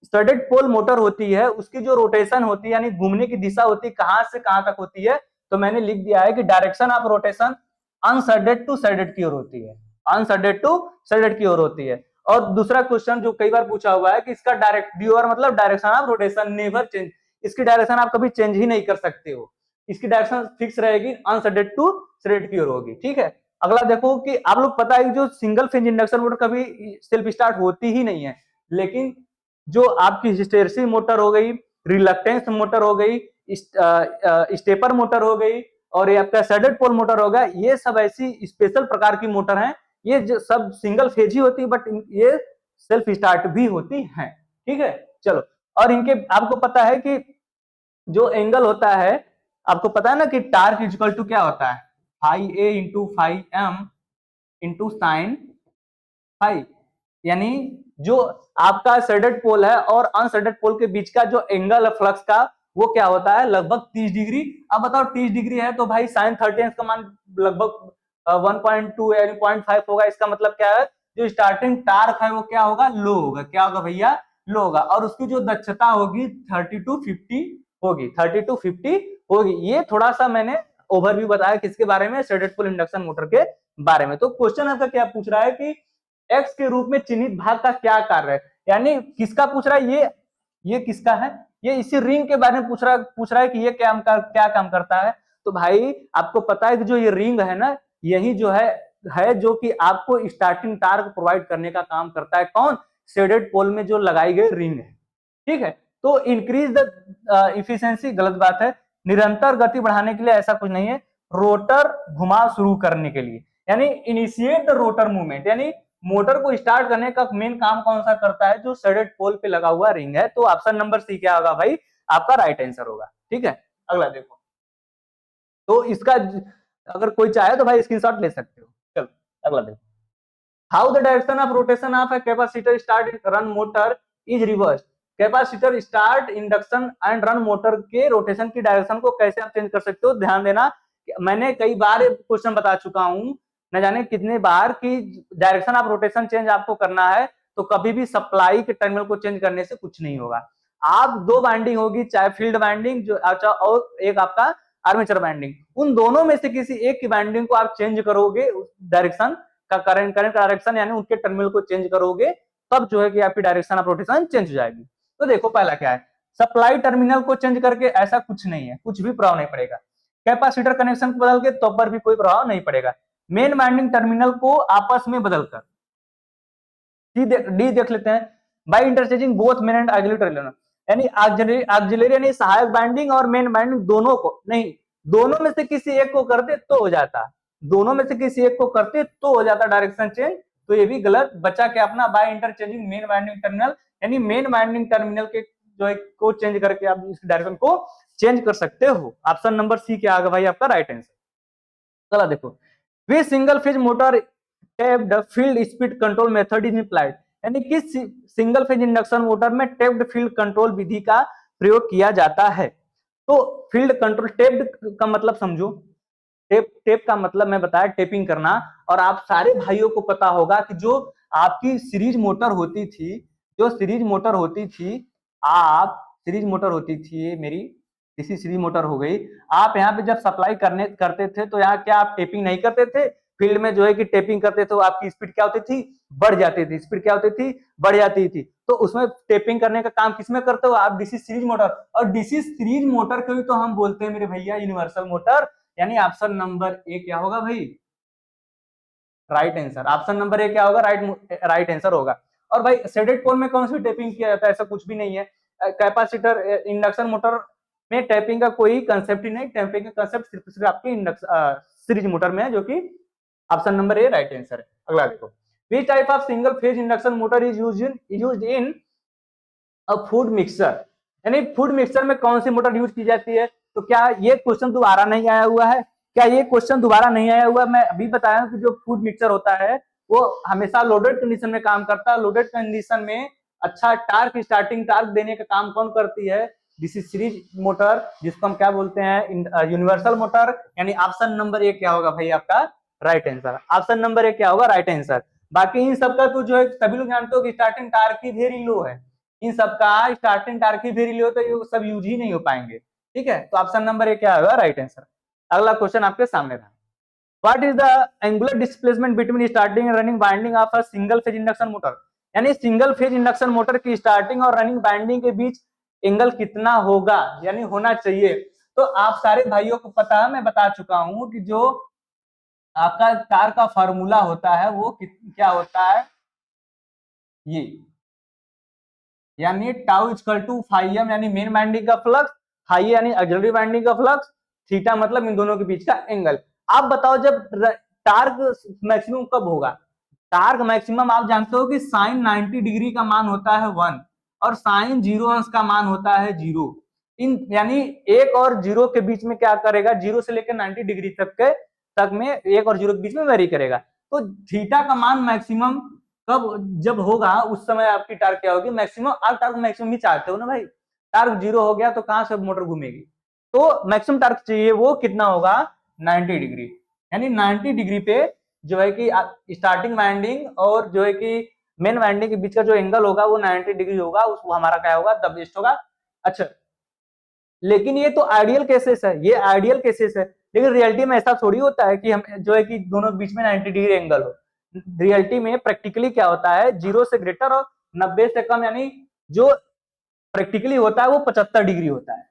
A: सैडेड पोल मोटर होती है उसकी जो रोटेशन होती है यानी घूमने की दिशा होती है कहां से कहां तक होती है। तो मैंने लिख दिया है कि direction of rotation unshaded to shaded की ओर होती है, अनसैडेड टू सैडेड की ओर होती है। और दूसरा क्वेश्चन जो कई बार पूछा हुआ है कि इसका डायरेक्ट ड्यूअर मतलब direction of rotation never change, इसकी डायरेक्शन आप कभी चेंज ही नहीं कर सकते हो, इसकी डायरेक्शन फिक्स रहेगी, अनसैडेड टू सैडेड की ओर होगी, ठीक है। अगला देखो कि आप लोग पता है कि जो सिंगल फेज इंडक्शन मोटर कभी सेल्फ स्टार्ट होती ही नहीं है, लेकिन जो आपकी हिस्टेरेसिस मोटर हो गई, रिलक्टेंस मोटर हो गई, स्टेपर मोटर हो गई और ये आपका सैडेड पोल मोटर होगा, ये सब ऐसी स्पेशल प्रकार की मोटर हैं। ये जो सब सिंगल फेज ही होती है बट ये सेल्फ स्टार्ट भी होती हैं, ठीक है। चलो, और इनके आपको पता है कि जो एंगल होता है आपको पता है ना कि टार्क इक्वल टू क्या होता है, phi A into phi M into sine phi, यानी जो आपका शेडेड पोल है और अनशेडेड पोल के बीच का जो एंगल है फ्लक्स का वो क्या होता है, लगभग 30 डिग्री। अब बताओ 30 डिग्री है तो भाई साइन 30 का मान लगभग 1.2 यानी 0.5 होगा। इसका मतलब क्या है, जो स्टार्टिंग टार्क है वो क्या होगा, लो होगा। क्या होगा भैया, लो होगा। और उसकी जो दक्षता होगी 30 to 50 होगी, 30 to 50 होगी। ये थोड़ा सा मैंने ओवरव्यू बताया किसके बारे में, शेडेड पोल इंडक्शन मोटर के बारे में। तो क्वेश्चन आपका क्या पूछ रहा है कि एक्स के रूप में चिन्हित भाग का क्या कार्य है, यानी किसका पूछ रहा है, ये किसका है, ये इसी रिंग के बारे में पूछ रहा है कि ये क्या काम करता है। तो भाई आपको पता है कि जो ये रिंग है ना, यही जो है जो कि आपको स्टार्टिंग टार्क प्रोवाइड करने का काम करता है। कौन, शेडेड पोल में जो लगाई गई रिंग है, ठीक है। तो इंक्रीज द इफिशियंसी, गलत बात है। निरंतर गति बढ़ाने के लिए ऐसा कुछ नहीं है, रोटर घुमाव शुरू करने के लिए, यानी इनिशिएट द रोटर मूवमेंट, यानी मोटर को स्टार्ट करने का मेन काम कौन सा करता है, जो शेडेड पोल पे लगा हुआ रिंग है। तो ऑप्शन नंबर सी क्या होगा भाई, आपका राइट आंसर होगा। ठीक है, अगला देखो। तो इसका अगर कोई चाहे तो भाई स्क्रीनशॉट ले सकते हो। चलो अगला देखो। How the direction of rotation of a capacitor start run motor is reverse. Capacitor start induction and run motor के रोटेशन की डायरेक्शन को कैसे आप चेंज कर सकते हो। ध्यान देना, मैंने कई बार क्वेश्चन बता चुका हूं, न जाने कितने बार, कि डायरेक्शन ऑफ रोटेशन चेंज आपको करना है तो कभी भी सप्लाई के टर्मिनल को चेंज करने से कुछ नहीं होगा। आप दो बाइंडिंग होगी, चाहे फील्ड बाइंडिंग जो अच्छा, और एक आपका आर्मेचर बाइंडिंग, उन दोनों में से किसी एक की बाइंडिंग को आप चेंज करोगे, डायरेक्शन का करंट डायरेक्शन, यानी उनके टर्मिनल को चेंज करोगे, तब जो है कि आपकी डायरेक्शन ऑफ रोटेशन चेंज हो जाएगी। तो देखो पहला क्या है, सप्लाई टर्मिनल को चेंज करके ऐसा कुछ नहीं है, कुछ भी प्रभाव नहीं पड़ेगा। कैपेसिटर कनेक्शन को बदल के तो पर भी कोई प्रभाव नहीं पड़ेगा। मेन वाइंडिंग टर्मिनल को आपस में बदलकर, डी देख लेते हैं, by interchanging both men and auxiliary terminal, यानी ऑक्सिलरी यानी सहायक बाइंडिंग और मेन बाइंडिंग दोनों को नहीं, दोनों में से किसी एक को करते तो हो जाता, दोनों में से किसी एक को करते तो हो जाता डायरेक्शन चेंज। तो ये भी गलत बचा क्या अपना, by interchanging main binding terminal, यानी मेन बाइंडिंग टर्मिनल के जो है को चेंज करके आप इस डायरेक्शन को चेंज कर सकते हो। ऑप्शन नंबर सी क्या आएगा भाई आपका राइट आंसर। चला देखो, वे single phase motor tapped field speed control method is applied, यानी किस सिंगल फेज इंडक्शन मोटर में टेप्ड फील्ड कंट्रोल विधि का प्रयोग किया जाता है। तो फील्ड कंट्रोल, टेप्ड का मतलब समझो, टेप का मतलब मैं बताया टेपिंग करना। और आप सारे भाइयों को पता होगा कि जो आपकी सीरीज मोटर होती थी, जो सीरीज मोटर होती थी, आप सीरीज मोटर होती थी मेरी, इसी सीरीज मोटर हो गई, आप यहाँ पे जब सप्लाई करते थे तो यहाँ क्या आप टेपिंग नहीं करते थे, फील्ड में जो है कि टेपिंग करते थे तो आपकी स्पीड क्या होती थी, बढ़ जाती थी, स्पीड क्या होती थी, बढ़ जाती थी। तो उसमें टेपिंग करने का काम किसमें करते हो आप, डीसी सीरीज मोटर। और डीसी सीरीज मोटर को ही तो हम बोलते हैं मेरे भैया यूनिवर्सल मोटर, यानी ऑप्शन नंबर ए क्या होगा भाई, right answer. Option number A क्या होगा, राइट आंसर होगा। और भाई शेडेड पोल में कौन सी टेपिंग किया जाता है, ऐसा कुछ भी नहीं है। कैपेसिटर इंडक्शन मोटर में टैपिंग का कोई कंसेप्ट ही नहीं, टैपिंग का कंसेप्ट सिर्फ आपकी सीरीज मोटर में है, जो कि ऑप्शन नंबर ए राइट आंसर है। अगला देखो, which type of single phase induction motor is used in a food mixer, यानी फूड मिक्सर में कौन सी मोटर यूज की जाती है। तो क्या ये क्वेश्चन दोबारा नहीं आया हुआ है, क्या ये क्वेश्चन दोबारा नहीं आया हुआ, मैं अभी बताया कि जो फूड मिक्सर होता है वो हमेशा लोडेड कंडीशन में काम करता है। लोडेड कंडीशन में अच्छा टार्क, स्टार्टिंग टार्क देने का काम कौन करती है, दिस सीरीज मोटर, जिसको हम क्या बोलते हैं, यूनिवर्सल मोटर। यानी ऑप्शन नंबर ए क्या होगा भाई आपका right answer. Option number A क्या होगा राइट आंसर। बाकी इन सबका तो जो है सभी लोग जानते हो कि स्टार्टिंग टार्क ही वेरी लो है, इन सबका स्टार्टिंग टार्क ही वेरी लो, तो ये सब यूज ही नहीं हो पाएंगे। ठीक है, तो ऑप्शन नंबर ए क्या होगा राइट आंसर। अगला क्वेश्चन आपके सामने था, what is the angular displacement between starting and running binding of a single phase induction motor, यानी सिंगल फेज इंडक्शन मोटर की स्टार्टिंग और रनिंग बाइंडिंग के बीच एंगल कितना होगा, यानी होना चाहिए। तो आप सारे भाइयों को पता है, मैं बता चुका हूं कि जो आपका कार का फार्मूला होता है वो क्या होता है, ये यानी tau equal to phi M, यानी मेन बाइंडिंग का फ्लक्स, फाई यानी ऑक्सिलरी बाइंडिंग का फ्लक्स, थीटा मतलब इन दोनों के बीच का एंगल। आप बताओ जब टार्क मैक्सिमम कब होगा, टार्क मैक्सिमम आप जानते हो कि साइन 90 डिग्री का मान होता है 1 और साइन 0 अंश का मान होता है 0, इन यानी 1 और 0 के बीच में क्या करेगा, 0 से लेकर 90 डिग्री तक में 1 और 0 के बीच में वेरी करेगा। तो थीटा का मान मैक्सिमम कब जब होगा उस समय आपकी टार्क क्या होगी, मैक्सिमम। आप टार्क मैक्सिमम ही चाहते हो ना भाई, टार्क 0 हो गया तो कहां से मोटर घूमेगी, तो मैक्सिमम टार्क चाहिए, वो कितना होगा 90 डिग्री। यानी 90 डिग्री पे जो है कि स्टार्टिंग वाइंडिंग और जो है कि मेन वाइंडिंग के बीच का जो एंगल होगा वो 90 डिग्री होगा, उसको हमारा क्या होगा, द बेस्ट होगा। अच्छा, लेकिन ये तो आइडियल केसेस है, ये आइडियल केसेस है, लेकिन रियलिटी में ऐसा थोड़ी होता है कि हम जो है कि दोनों बीच में 90 डिग्री एंगल हो। रियलिटी में प्रैक्टिकली क्या होता है, 0 से ग्रेटर और 90 से कम, यानी जो प्रैक्टिकली होता है वो 75 डिग्री होता है।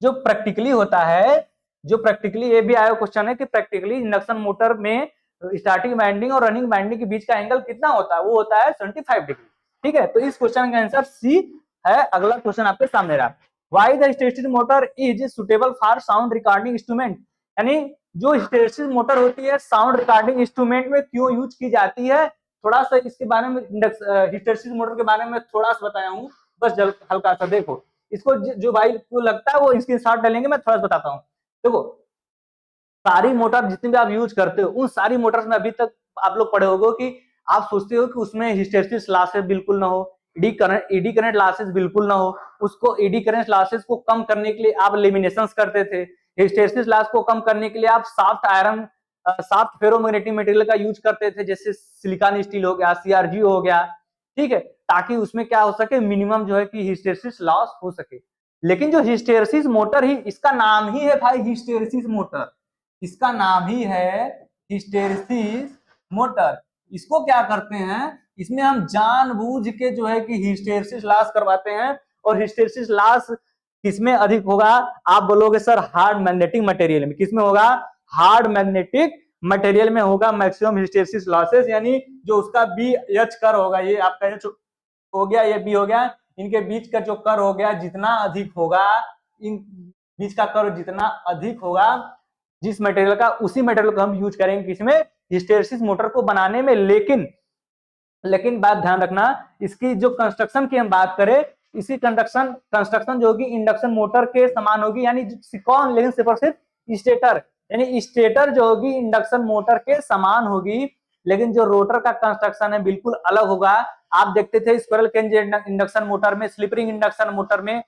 A: जो प्रैक्टिकली होता है, जो प्रैक्टिकली, ये भी आया क्वेश्चन है कि प्रैक्टिकली इंडक्शन मोटर में स्टार्टिंग वाइंडिंग और रनिंग वाइंडिंग के बीच का एंगल कितना होता है, वो होता है 75 डिग्री। ठीक है, तो इस क्वेश्चन का आंसर सी है। अगला क्वेश्चन आपके सामने रहा, why the hysteresis motor is suitable for sound recording instrument, यानी जो हिस्टैरिसीस मोटर होती है साउंड रिकॉर्डिंग इंस्ट्रूमेंट में क्यों यूज की जाती है। थोड़ा सा इसके बारे में, हिस्टैरिसीस मोटर के बारे में थोड़ा सा बताया हूँ, बस हल्का सा देखो इसको, जो भाई को लगता है वो इसके साथ डालेंगे, मैं थोड़ा सा बताता हूँ। देखो, सारी मोटर जितनी भी आप यूज करते हो उन सारी मोटर्स में अभी तक आप लोग पढ़े होगे कि आप सोचते हो कि उसमें हिस्टैरिसीस लॉसेस बिल्कुल ना हो, ईडी करंट लॉसेस बिल्कुल ना हो, उसको ईडी करंट लॉसेस को कम करने के लिए आप लेमिनेशंस करते थे। हिस्टैरिसीस लॉस को कम करने के लिए आप soft iron, soft ferromagnetic material का यूज करते थे, जैसे सिलिकॉन स्टील हो गया, सीआरजी हो गया, ठीक है, ताकि उसमें क्या हो सके, मिनिमम जो है कि हिस्टैरिसीस लॉस हो सके। लेकिन जो हिस्टैरिसीस मोटर ही, इसका नाम ही है भाई हिस्टैरिसीस मोटर, इसका नाम ही है हिस्टैरिसीस मोटर। इसको क्या करते हैं, इसमें हम जानबूझ के जो है कि हिस्टैरिसीस लॉस करवाते हैं। और हिस्टैरिसीस लॉस किसमें अधिक होगा, आप बोलोगे सर हार्ड मैग्नेटिक मटेरियल में। किसमें होगा, हार्ड मैग्नेटिक मटेरियल में होगा मैक्सिमम हिस्टैरिसीस लॉसेस, यानी जो उसका बी एच कर होगा, ये आपका एच हो गया, ये बी हो गया, इनके बीच का जो कर हो गया जितना अधिक होगा, इन बीच का कर जितना अधिक होगा जिस मटेरियल का, उसी मटेरियल को हम यूज करेंगे किसमें, हिस्टैरिसीस मोटर को बनाने में। लेकिन बात ध्यान रखना, इसकी जो कंस्ट्रक्शन की हम बात करें, इसी कंस्ट्रक्शन जो होगी इंडक्शन मोटर के समान होगी, यानी कौन, लेकिन सिर्फ स्टेटर, यानी स्टेटर जो होगी इंडक्शन मोटर के समान होगी, लेकिन जो रोटर का कंस्ट्रक्शन है बिल्कुल अलग होगा। आप देखते थे स्क्विरल केज इंडक्शन मोटर में, स्लिप रिंग इंडक्शन मोटर में,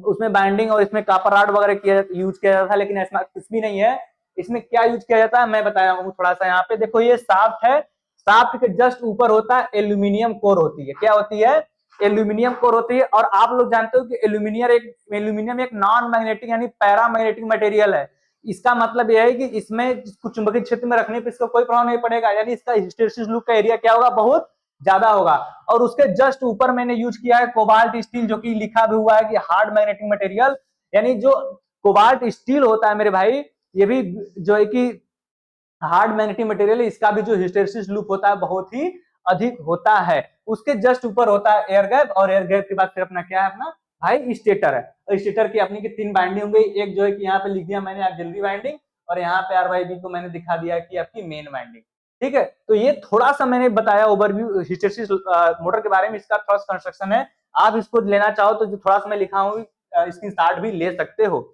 A: उसमें बाइंडिंग और इसमें कॉपर रॉड वगैरह यूज किया जाता था, लेकिन ऐसा कुछ भी नहीं है। इसमें क्या यूज किया जाता है मैं बताया हूँ थोड़ा सा। यहाँ पे देखो, ये शाफ्ट है, शाफ्ट के जस्ट ऊपर होता है एल्यूमिनियम कोर होती है। क्या होती है, एल्यूमिनियम कोर होती है। और आप लोग जानते हो कि एल्यूमिनियम एक नॉन मैग्नेटिक यानी पैरा मैग्नेटिक मटेरियल है। इसका मतलब यह है कि इसमें कुछ चुंबकीय क्षेत्र में रखने पर इसका कोई प्रभाव नहीं पड़ेगा, यानी इसका हिस्टैरिसीस लूप का एरिया क्या होगा, बहुत ज्यादा होगा। और उसके जस्ट ऊपर मैंने यूज किया है कोबाल्ट स्टील, जो कि लिखा भी हुआ है कि हार्ड मैग्नेटिक मटेरियल, यानी जो कोबाल्ट स्टील होता है मेरे भाई, ये भी जो है कि हार्ड मैग्नेटिक मटेरियल, इसका भी जो हिस्टैरिसीस लूप होता है बहुत ही अधिक होता है। उसके जस्ट ऊपर होता है एयर गैप, और एयर गैप के बाद फिर अपना क्या है, अपना भाई स्टेटर है। और स्टेटर की अपनी की 3 बाइंडिंग हो गई, एक जो है कि यहाँ पे लिख दिया मैंने ऑक्सिलरी बाइंडिंग, और यहाँ पे आरवाईबी को मैंने दिखा दिया कि आपकी मेन बाइंडिंग। ठीक है, तो ये थोड़ा सा मैंने बताया ओवरव्यू हिस्टैरिसीस मोटर के बारे में, इसका थोड़ा सा कंस्ट्रक्शन है। आप इसको लेना चाहो तो जो थोड़ा सा मैं लिखा हूँ इसकी स्टार्ट भी ले सकते हो।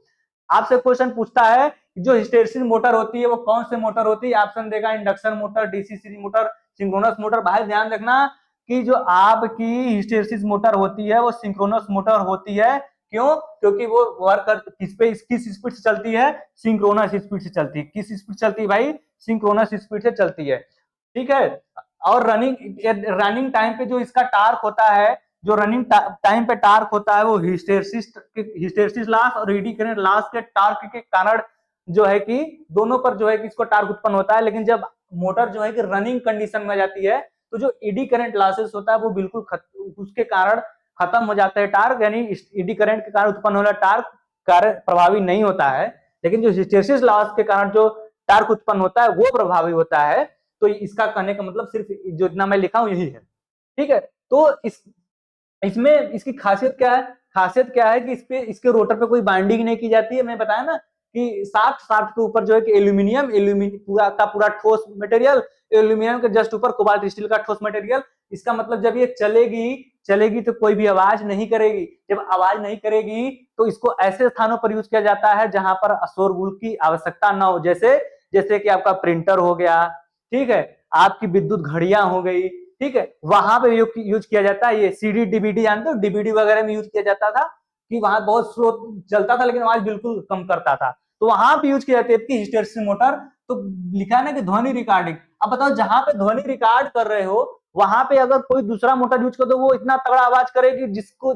A: आपसे क्वेश्चन पूछता है जो हिस्टैरिसीस मोटर होती है वो कौन से मोटर होती है, ऑप्शन देगा induction motor, DC series motor, synchronous motor. भाई ध्यान रखना कि जो आपकी हिस्टैरिसीस मोटर होती है वो सिंक्रोनस मोटर होती है। क्यों, क्योंकि वो वर्क किस स्पीड से चलती है, सिंक्रोनस स्पीड से चलती है। किस स्पीड से चलती है भाई, सिंक्रोनस स्पीड से चलती है। ठीक है, और रनिंग टाइम पे जो इसका टार्क होता है, जो रनिंग टाइम पे टार्क होता है वो हिस्टैरिसीस लॉस और ईडी करंट लॉस के टार्क के कारण जो है कि दोनों पर जो है कि इसको टार्क उत्पन्न होता है। लेकिन जब मोटर जो है कि रनिंग कंडीशन में जाती है तो जो ईडी करंट लॉसेस होता है वो बिल्कुल उसके कारण खत्म हो जाता है टार्क, यानी ईडी करंट के कारण उत्पन्न होने टार्क कार्य प्रभावी नहीं होता है। लेकिन जो हिस्टैरिसीस लॉस के कारण जो टार्क उत्पन्न होता है वो प्रभावी होता है। तो इसका कहने का मतलब सिर्फ जो इतना मैं लिखा हूं यही है। ठीक है, तो इसमें इसकी खासियत क्या है, खासियत क्या है कि इस पे इसके रोटर पे कोई बाइंडिंग नहीं की जाती है। मैं बताया ना कि शाफ्ट के ऊपर जो है कि एल्यूमिनियम पूरा का पूरा ठोस मटेरियल, एल्यूमिनियम के जस्ट ऊपर कोबाल्ट स्टील का ठोस मटेरियल। इसका मतलब जब ये चलेगी तो कोई भी आवाज नहीं करेगी। जब आवाज नहीं करेगी तो इसको ऐसे स्थानों पर यूज किया जाता है जहां पर शोरगुल की आवश्यकता ना हो, जैसे कि आपका प्रिंटर हो गया, ठीक है, आपकी विद्युत घड़ियां हो गई, ठीक है, वहां पे यूज किया जाता है। ये सीडी डीवीडी जानते हो, डीवीडी वगैरह में यूज किया जाता था कि वहां बहुत स्लो चलता था लेकिन आवाज बिल्कुल कम करता था, तो वहां पे यूज किया जाती है हिस्टेरिसिस मोटर। तो लिखा है ना कि ध्वनि रिकॉर्डिंग। अब बताओ जहां पे ध्वनि रिकॉर्ड कर रहे हो वहां पे अगर कोई दूसरा मोटर यूज कर दो वो इतना तगड़ा आवाज करेगी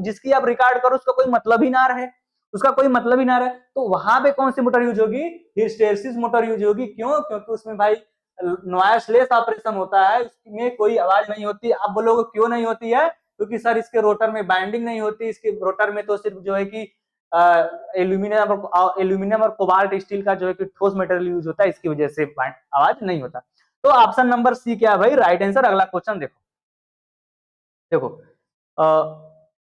A: जिसकी आप रिकॉर्ड करो उसका कोई मतलब ही ना रहे, तो वहां पे कौन सी मोटर यूज होगी? हिस्टेरिसिस मोटर यूज होगी। क्यों? क्योंकि उसमें भाई नॉइसलेस ऑपरेशन होता है, इसमें कोई आवाज नहीं होती। आप बोलोगे क्यों नहीं होती है? क्योंकि सर इसके रोटर में बाइंडिंग नहीं होती, इसके रोटर में तो सिर्फ जो है कि एल्यूमिनियम और कोबाल्ट स्टील का जो है कि ठोस मटेरियल यूज होता है, इसकी वजह से आवाज नहीं होता। तो ऑप्शन नंबर सी क्या है भाई? Right answer. अगला क्वेश्चन देखो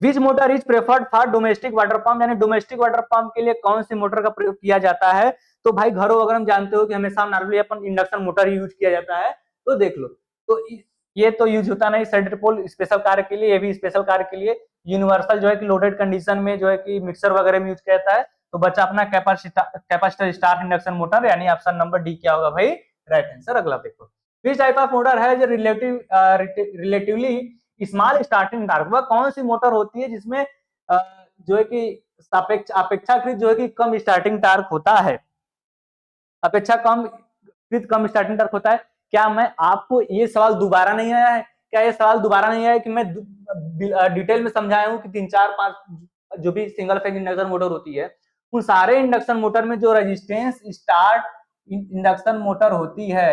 A: which motor is preferred for domestic water pump, यानी डोमेस्टिक वाटर पंप के लिए कौन सी मोटर का प्रयोग किया जाता है? तो भाई घरों वगैरह में जानते हो कि हमेशा नॉर्मली अपन इंडक्शन मोटर ही यूज किया जाता है। तो देख लो, तो ये तो यूज होता नहीं सेंट्रल पोल स्पेशल कार्य के लिए, ये भी स्पेशल कार्य के लिए। यूनिवर्सल जो है कि लोडेड कंडीशन में जो है कि मिक्सर वगैरह में यूज किया जाता है। तो बच्चा अपना कैपेसिटर स्टार इंडक्शन मोटर, यानी ऑप्शन नंबर डी क्या होगा भाई? Right answer. अगला देखो, विच टाइप ऑफ मोटर है जो रिलेटिवली स्मॉल स्टार्टिंग टार्क, वह कौन सी मोटर होती है जिसमें जो है कि अपेक्षाकृत जो है कि कम स्टार्टिंग टार्क होता है, कम स्टार्टिंग टार्क होता है। क्या मैं आपको ये सवाल दोबारा नहीं आया है? क्या ये सवाल दोबारा नहीं आया कि मैं डिटेल में समझाया हूँ कि 3 4 5 जो भी सिंगल फेज इंडक्शन मोटर होती है उन सारे इंडक्शन मोटर में जो रेजिस्टेंस स्टार्ट इंडक्शन मोटर होती है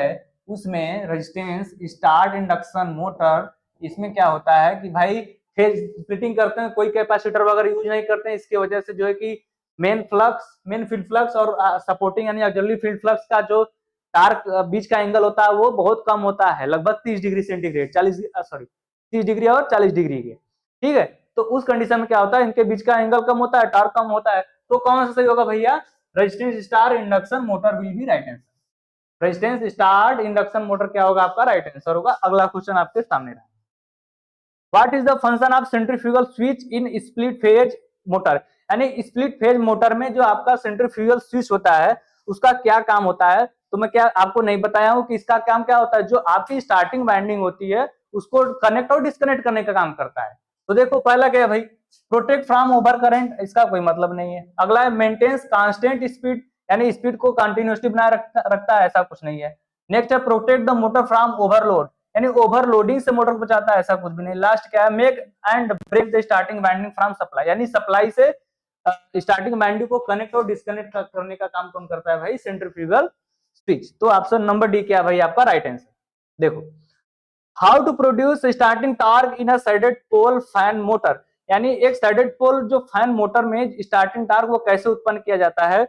A: उसमें रेजिस्टेंस स्टार्ट इंडक्शन मोटर, इसमें क्या होता है कि भाई फेज स्प्लिटिंग करते हैं, कोई कैपेसिटर वगैरह यूज नहीं करते हैं। इसकी वजह से जो है कि मेन फील्ड फ्लक्स और सपोर्टिंग यानी ऑक्सिलरी फील्ड फ्लक्स का जो टार्क बीच का एंगल होता है वो बहुत कम होता है, लगभग 30 डिग्री सेंटीग्रेड 30 डिग्री और 40 डिग्री के, ठीक है। तो उस कंडीशन में क्या होता है, इनके बीच का एंगल कम होता है, टार्क कम होता है। तो कौन सा सही होगा भैया? Resistance star induction motor will be right answer. Resistance start induction motor क्या होगा? आपका राइट आंसर होगा। अगला क्वेश्चन आपके सामने रहा, what is the function of centrifugal switch in split phase motor, यानी स्प्लिट फेज मोटर में जो आपका सेंट्रीफ्यूगल स्विच होता है उसका क्या काम होता है? तो मैं क्या आपको नहीं बताया हूं कि इसका काम क्या होता है? जो आपकी स्टार्टिंग वाइंडिंग होती है उसको कनेक्ट और डिस्कनेक्ट करने का काम करता है। तो देखो पहला क्या है भाई? प्रोटेक्ट फ्रॉम ओवर करंट, इसका कोई मतलब नहीं है। अगला है मेंटेन्स कांस्टेंट स्पीड, यानी स्पीड को कंटिन्यूसली बनाए रखता है, ऐसा कुछ नहीं है। नेक्स्ट है protect the motor from overload, यानी ओवरलोडिंग से मोटर को बचाता है, ऐसा कुछ भी नहीं। लास्ट क्या है? Make and break the starting winding from supply, यानी सप्लाई से स्टार्टिंग वाइंडिंग को कनेक्ट और डिस्कनेक्ट करने का काम कौन करता है भाई? Centrifugal switch. तो ऑप्शन नंबर डी क्या भाई आपका राइट आंसर? देखो, how to produce starting torque in a shaded pole fan motor, यानी एक साइडेड पोल जो फैन मोटर में स्टार्टिंग टॉर्क वो कैसे उत्पन्न किया जाता है?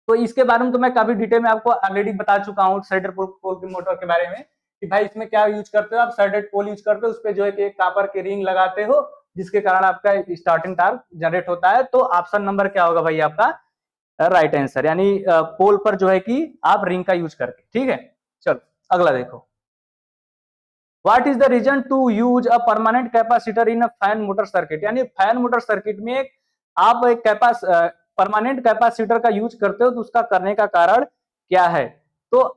A: तो इसके बारे में तो मैं काफी डिटेल में आपको ऑलरेडी बता चुका हूँ साइडेड पोल की मोटर के बारे में कि भाई इसमें क्या यूज करते हो आप? साइडेड पोल यूज करते हो, उस पर जो है कि एक कापर के रिंग लगाते हो जिसके कारण आपका स्टार्टिंग टॉर्क जनरेट होता है। तो ऑप्शन नंबर क्या होगा भाई आपका? राइट आंसर, यानी पोल पर जो है कि आप रिंग का यूज करके, ठीक है। चलो अगला देखो, what is the reason to use a permanent capacitor in a fan motor circuit, यानी फैन मोटर सर्किट में आप एक परमानेंट कैपेसिटर का यूज करते हो तो उसका करने का कारण क्या है? तो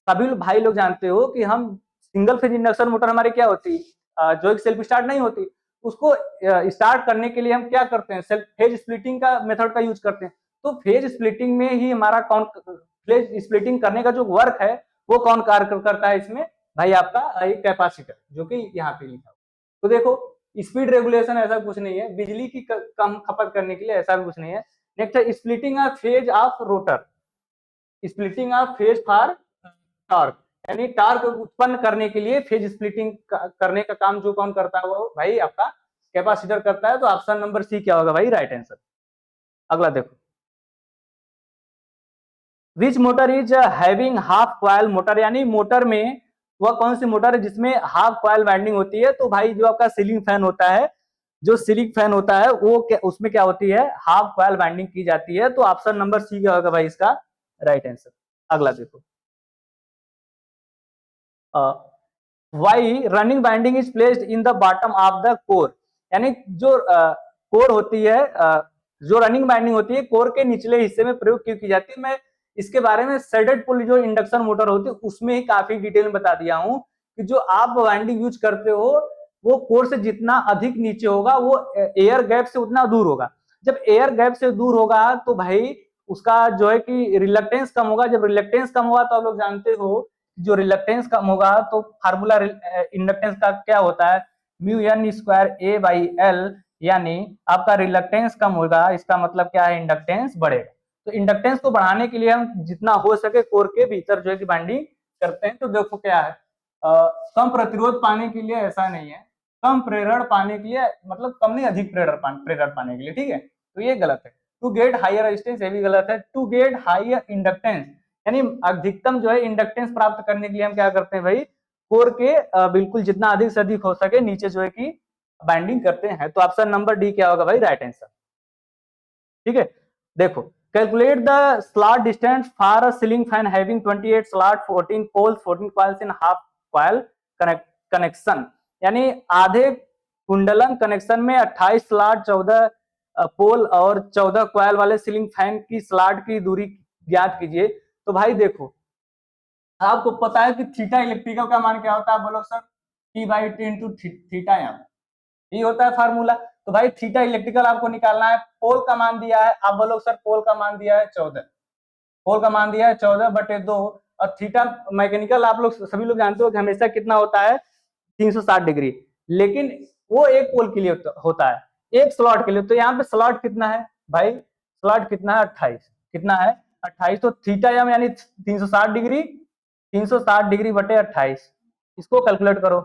A: सभी भाई लोग जानते हो कि हम सिंगल फेज इंडक्शन मोटर हमारी क्या होती है, जो एक सेल्फ स्टार्ट नहीं होती, उसको स्टार्ट करने के लिए हम क्या करते हैं? सेल्फ फेज स्प्लिटिंग का मेथड का यूज करते हैं। तो फेज स्प्लिटिंग में ही हमारा कौन फेज स्प्लिटिंग करने का जो वर्क है वो कौन कार्य करता है इसमें? भाई आपका एक कैपेसिटर, जो कि यहाँ पे लिखा हुआ। तो देखो स्पीड रेगुलेशन ऐसा कुछ नहीं है, बिजली की कम खपत करने के लिए ऐसा भी कुछ नहीं है। नेक्स्ट है splitting of phase of rotor, splitting of phase for torque, यानी टॉर्क उत्पन्न करने के लिए फेज स्प्लिटिंग करने का काम जो कौन करता है वो भाई आपका कैपेसिटर करता है। तो ऑप्शन नंबर सी क्या होगा भाई? Right answer. अगला देखो, which motor is having half coil motor, यानी मोटर में वह कौन सी मोटर है जिसमें हाफ कॉइल वाइंडिंग होती है? तो भाई जो आपका सीलिंग फैन होता है जो सीलिंग फैन होता है वो उसमें क्या होती है, हाफ कॉइल वाइंडिंग की जाती है। तो ऑप्शन नंबर सी क्या होगा भाई इसका राइट आंसर। अगला देखो, why running binding is placed in the bottom of the core, यानी जो कोर होती है, जो रनिंग बाइंडिंग होती है कोर के निचले हिस्से में प्रयोग क्यों की जाती है। मैं इसके बारे में सेडेड पुल जो इंडक्शन मोटर होती है उसमें ही काफी डिटेल में बता दिया हूं कि जो आप बाइंडिंग यूज करते हो वो कोर से जितना अधिक नीचे होगा वो एयर गैप से उतना दूर होगा। जब एयर गैप से दूर होगा तो भाई उसका जो है कि रिलक्टेंस कम होगा। जब रिलक्टेंस कम होगा तो आप लोग जानते हो जो रिलक्टेंस कम होगा तो फार्मूला इंडक्टेंस का क्या होता है, mu N square A by L, यानी आपका रिलक्टेंस कम होगा इसका मतलब क्या है, इंडक्टेंस बढ़ेगा। तो इंडक्टेंस को बढ़ाने के लिए हम जितना हो सके कोर के भीतर जो है कि बाइंडिंग करते हैं। तो देखो क्या है, कम प्रतिरोध पाने के लिए ऐसा नहीं है, कम प्रेरण पाने के लिए, मतलब कम नहीं अधिक प्रेरण पाने के लिए, ठीक है। तो ये गलत है। टू गेट हायर रेजिस्टेंस ये भी गलत है। टू गेट हायर इंडक्टेंस यानी अधिकतम जो है इंडक्टेंस प्राप्त करने के लिए हम क्या करते हैं भाई, कोर के बिल्कुल जितना अधिक से अधिक हो सके नीचे जो है कि बाइंडिंग करते हैं। तो ऑप्शन नंबर डी क्या होगा भाई राइट आंसर, ठीक है। देखो, calculate the slot distance for a ceiling fan having 28 slot 14 poles 14 coils in half coil connection, यानी आधे कुंडलन कनेक्शन में 28 स्लॉट 14 पोल और 14 कॉइल वाले सीलिंग फैन की स्लॉट की दूरी ज्ञात कीजिए। तो भाई देखो, आपको पता है कि थीटा इलेक्ट्रिकल का मान क्या होता है, बोलो sir P by T into theta M, ये होता है फार्मूला। तो भाई थीटा इलेक्ट्रिकल आपको निकालना है, पोल का मान दिया है, आप बोलो सर पोल का मान दिया है 14, पोल का मान दिया है 14/2, और थीटा मैकेनिकल आप लोग सभी लोग जानते हो कि हमेशा कितना होता है 360 डिग्री, लेकिन वो एक पोल के लिए होता है, एक स्लॉट के लिए। तो यहाँ पे स्लॉट कितना है भाई, स्लॉट कितना है 28, कितना है 28। तो थीटा एम यानी 360 डिग्री, 360 डिग्री बटे 28, इसको कैलकुलेट करो,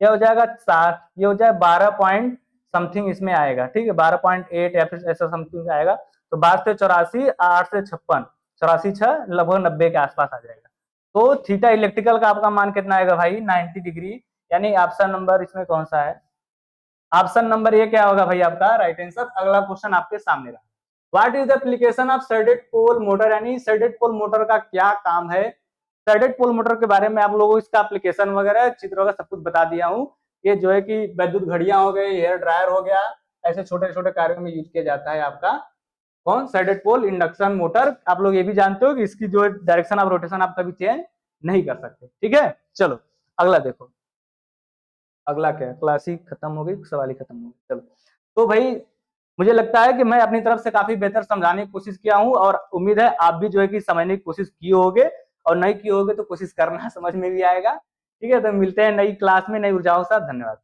A: ये हो जाएगा 7, ये हो जाए 12 पॉइंट समथिंग इसमें आएगा, ठीक है 12.8 या फिर ऐसा समथिंग आएगा। तो 12 से 84, 8 से 56, 84 6 लगभग 90 के आसपास आ जाएगा। तो थीटा इलेक्ट्रिकल का आपका मान कितना आएगा भाई 90 डिग्री, यानी ऑप्शन नंबर इसमें कौन सा है, ऑप्शन नंबर ये क्या होगा भाई आपका राइट आंसर। अगला क्वेश्चन आपके सामने रहा, what is the application of shaded pole motor, यानी शेडेड पोल मोटर का क्या काम है। शेडेड पोल मोटर के बारे में आप लोगों को इसका एप्लीकेशन वगैरह चित्र वगैरह सब कुछ बता दिया हूँ। ये जो है कि विद्युत घड़ियां हो गई, हेयर ड्रायर हो गया, ऐसे छोटे छोटे कार्यों में यूज किया जाता है आपका कौन, शेडेड पोल इंडक्शन मोटर। आप लोग ये भी जानते हो कि इसकी जो डायरेक्शन ऑफ रोटेशन आप कभी चेंज नहीं कर सकते, ठीक है। चलो अगला देखो, अगला क्या है, क्लासिक खत्म हो गई, सवाल ही खत्म हो गई। चलो तो भाई मुझे लगता है कि मैं अपनी तरफ से काफी बेहतर समझाने की कोशिश किया हूं, और उम्मीद है आप भी जो है कि समझने की कोशिश किए होगे, और नहीं किए होगे तो कोशिश करना समझ में भी आएगा, ठीक है। तो मिलते हैं नई क्लास में नई ऊर्जाओं के साथ, धन्यवाद।